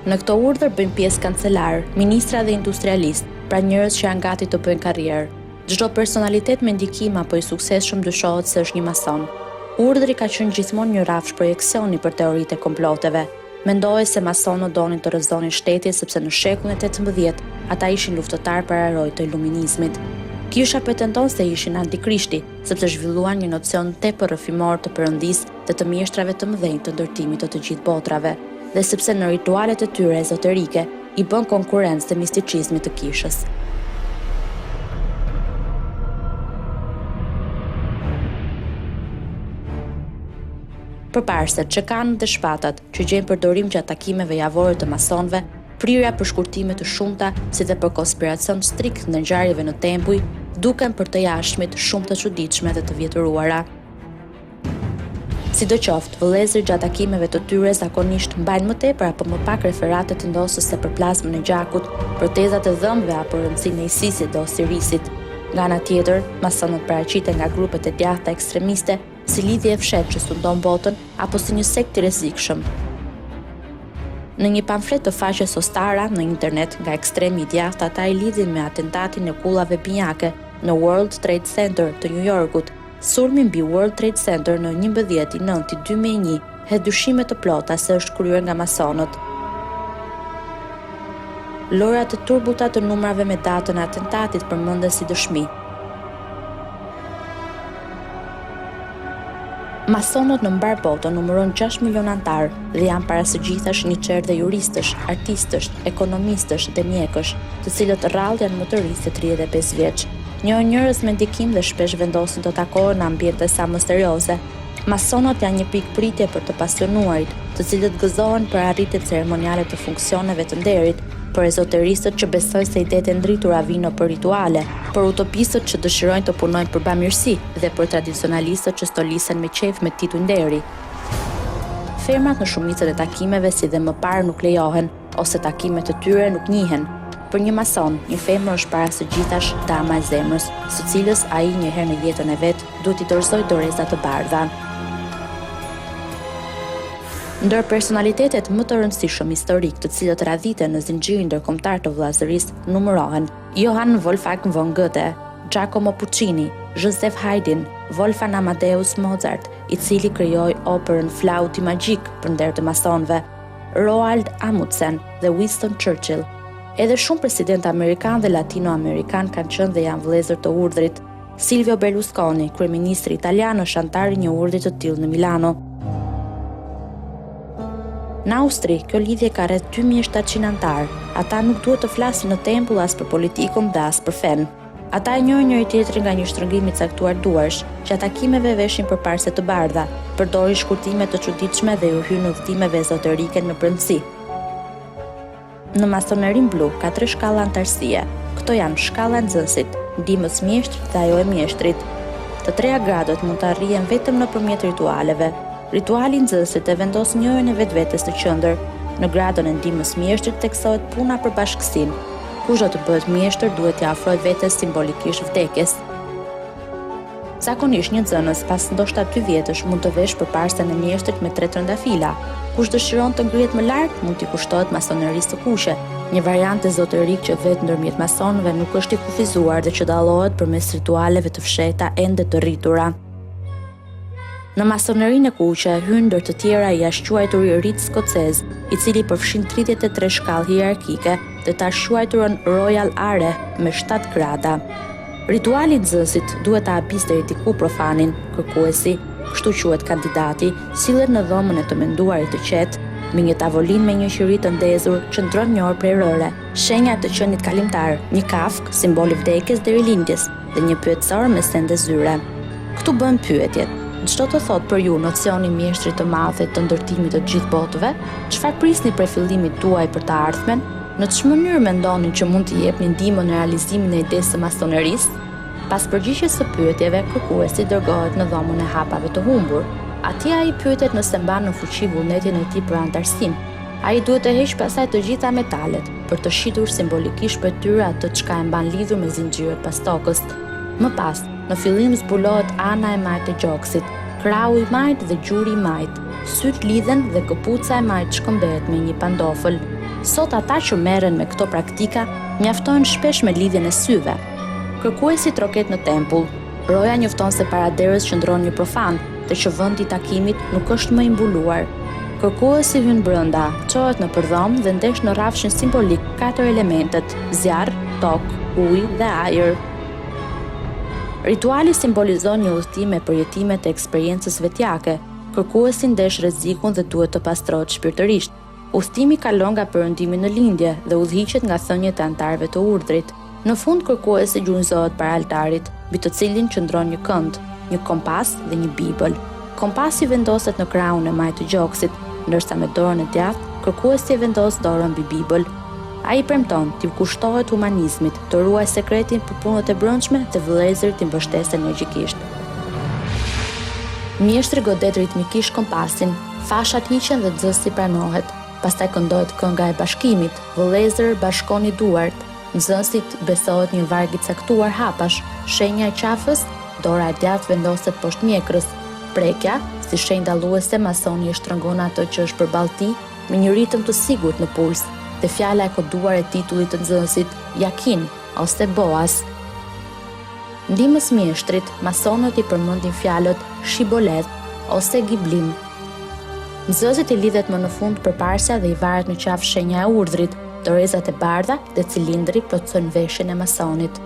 Në këto urdhër bëjnë pjesë kancelar, ministra dhe industrialist, pra njerëz që janë gati të bëjnë karrierë. Çdo personalitet me ndikim apo i suksesshëm dyshohet se është një mason. Urdhri ka qenë gjithmonë një rrafsh projeksioni për teoritë e komploteve. Mendohej se masonët donin të rrëzonin shtetin sepse në shekullin e 18 ata ishin luftëtar pararojë të iluminizmit. Kisha pretendon se ishin antikrishti, sepse zhvilluan një nocion tepër rrëfimor të perëndisë dhe të mjeshtrave të mëdhenj të ndërtimit të gjithë botrave, dhe sepse në ritualet e tyre ezoterike i bën konkurrencë të misticizmit të kishës. Përparëse çekanët dhe shpatat që gjejnë përdorim gjatë takimeve javore të masonëve, prirja për shkurtime të shumta, si dhe për konspiracion strikt në ngjarjeve në tempuj, duken për të jashtëmit shumë të çuditshme dhe të vjetëruara. Sidoqoftë, vëllezërit gjatë takimeve të tyre zakonisht mbajnë më tepër apo më pak referate të ndosës për plazmën e gjakut, për tezat e dhëmbëve apo rëndësinë e ISIS-it dhe Osirisit. Nga ana tjetër, masonët paraqiten nga grupet e djathta ekstremiste si lidhje e fshehtë që sundon botën apo si një sekt i rrezikshëm. Në një pamflet të faqes Ostara në internet nga ekstremi i djathtë, ata i lidhin me atentatin e kullave binjake në World Trade Center të New Yorkut. Sulmi mbi World Trade Center në 11/9/2001 hedh dyshime të plota se është kryer nga masonët. Lojrat e turbuta të numrave me datën e atentatit përmenden si dëshmi. Masonët në mbar botën numërojnë 6 milion antar dhe janë para së gjithash një qerë dhe juristësh, artistësh, ekonomistësh dhe mjekësh, të cilët rrallë janë më të rinj se 35 vjeç. Njohin njerëz me ndikim dhe shpesh vendosin të takohen në ambiente sa misterioze. Masonët janë një pikë pritje për të pasionuarit, të cilët gëzohen për arritjet ceremoniale të funksioneve të nderit, për ezoteristët që besojnë se idetë e ndritura vijnë për rituale, për utopistët që dëshirojnë të punojnë për bamirësi dhe për tradicionalistët që stolisen me qejf me titull nderi. Fermat në shumicën e takimeve si dhe më parë nuk lejohen, ose takimet e tyre nuk njihen. Për një mason, një femër është para së gjithash dama e zemrës, së cilës ai një herë në jetën e vet duhet i dorëzojë doreza të bardha. Ndër personalitetet më të rëndësishëm historik të cilët radhiten në zinxhirin ndërkombëtar të vëllazërisë numërohen Johann Wolfgang von Goethe, Giacomo Puccini, Joseph Haydn, Wolfgang Amadeus Mozart, i cili krijoi operën Flauti Magjik për nder të masonëve, Roald Amundsen dhe Winston Churchill. Edhe shumë presidentë amerikan dhe latinoamerikan kanë qenë dhe janë vëllezër të urdhrit. Silvio Berlusconi, kryeministri italian, është antar i një urdhri të tillë në Milano. Në Austri, kjo lidhje ka rreth 2700 antar. Ata nuk duhet të flasin në tempull as për politikën dhe as për fen. Ata e njohin njëri tjetrin nga një shtrëngim i caktuar duarsh, që takimeve veshin përparse të bardha, përdorin shkurtime të çuditshme dhe u hyn në udhëtimeve ezoterike në brendësi. Në masonerin blu ka 3 shkalla antarësie. Këto janë shkalla e nxënësit, ndihmës mjeshtrit dhe ajo e mjeshtrit. Të treja gradët mund të arrihen vetëm nëpërmjet ritualeve. Rituali i nxënësit e vendos njërin e vetvetes në qendër. Në gradën e ndihmës mjeshtrit teksohet puna për bashkësinë. Kush do të bëhet mjeshtër duhet t'i afrojë vetes simbolikisht vdekjes. Zakonisht një nxënës pas ndoshta 2 vjetësh mund të vesh përparsën e mjeshtrit me 3 trëndafila. Kush dëshiron të ngrihet më lart mund t'i kushtohet masonerisë të kuqe, një variant ezoterik që vetë ndërmjet masonëve nuk është i kufizuar dhe që dallohet përmes ritualeve të fshehta ende të rritura. Në masonerinë e kuqe hyn ndër të tjera i jashtëquajturi rit skocez, i cili përfshin 33 shkallë hierarkike dhe të quajturën Royal Are me 7 grada. Rituali i nxënësit duhet ta habis deri diku profanin, kërkuesi, kështu quhet kandidati, sillet në dhomën e të menduarit të qetë, me një tavolinë me një qiri të ndezur që ndron një orë prej rëre, shenja të qenit kalimtar, një kafk, simboli vdekjes deri lindjes, dhe një pyetësor me sende zyre. Këtu bën pyetjet. Çdo të thot për ju nocioni mjeshtrit të madh të ndërtimit të gjithë botëve? Çfarë prisni prej fillimit tuaj për të ardhmen? Në ç'më mënyrë mendoni që mund t'i jepni ndihmën në realizimin e idesë së masonerisë? Pas përgjigjes së pyetjeve, kërkuesi dërgohet në dhomën e hapave të humbur. Atje ai pyetet nëse mban në fuqi vullnetin e tij për antarësim. Ai duhet të heqë pasaj të gjitha metalet për të shitur simbolikisht për tyre atë çka e mban lidhur me zinxhirët pas tokës. Më pas, në fillim zbulohet ana e majtë e gjoksit, krau i majtë dhe gjuri i majtë. Syt lidhen dhe këpuca e majtë shkëmbehet me një pandofël. Sot ata që merren me këto praktika mjaftojnë shpesh me lidhjen e syve. Kërkuesi troket në tempull. Roja njofton se para derës qëndron një profan, dhe që vendi i takimit nuk është më i mbuluar. Kërkuesi hyn brenda, çohet në përdhom dhe ndesh në rrafshin simbolik 4 elementet: zjarr, tokë, ujë dhe ajër. Rituali simbolizon një udhëtim me përjetimet e eksperiencës vetjake. Kërkuesi ndesh rrezikun dhe duhet të pastrohet shpirtërisht. Udhëtimi kalon nga perëndimi në lindje dhe udhëhiqet nga thënjet e antarëve të urdhrit. Në fund kërkuesi gjunjëzohet para altarit, mbi të cilin qëndron një kënd, një kompas dhe një bibël. Kompasi vendoset në krahun e majt të gjoksit, ndërsa me dorën e djathtë kërkuesi e vendos dorën mbi bibël. Ai premton t'i kushtohet humanizmit, të ruaj sekretin për punët e brendshme dhe vëllezërit t'i mbështesë energjikisht. Mjeshtri godet ritmikisht kompasin, fashat hiqen dhe xësti pranohet. Pastaj këndohet kënga e bashkimit, vëllezër bashkoni duart, nxënësit besohet një varg i caktuar hapash, shenja e qafës, dora e djathtë vendoset poshtë mjekrës. Prekja, si shenjë dalluese, masoni e shtrëngon atë që është përballë tij me një ritëm të sigurt në puls, dhe fjala e koduar e titullit të nxënësit, Jakin ose Boas. Ndihmës mjeshtrit, masonët i përmendin fjalët shibolet ose giblim. Nxënësit i lidhet më në fund përparsja dhe i varet në qafë shenja e urdhrit, dorezat e bardha dhe cilindri plotësojnë veshjen e masonit.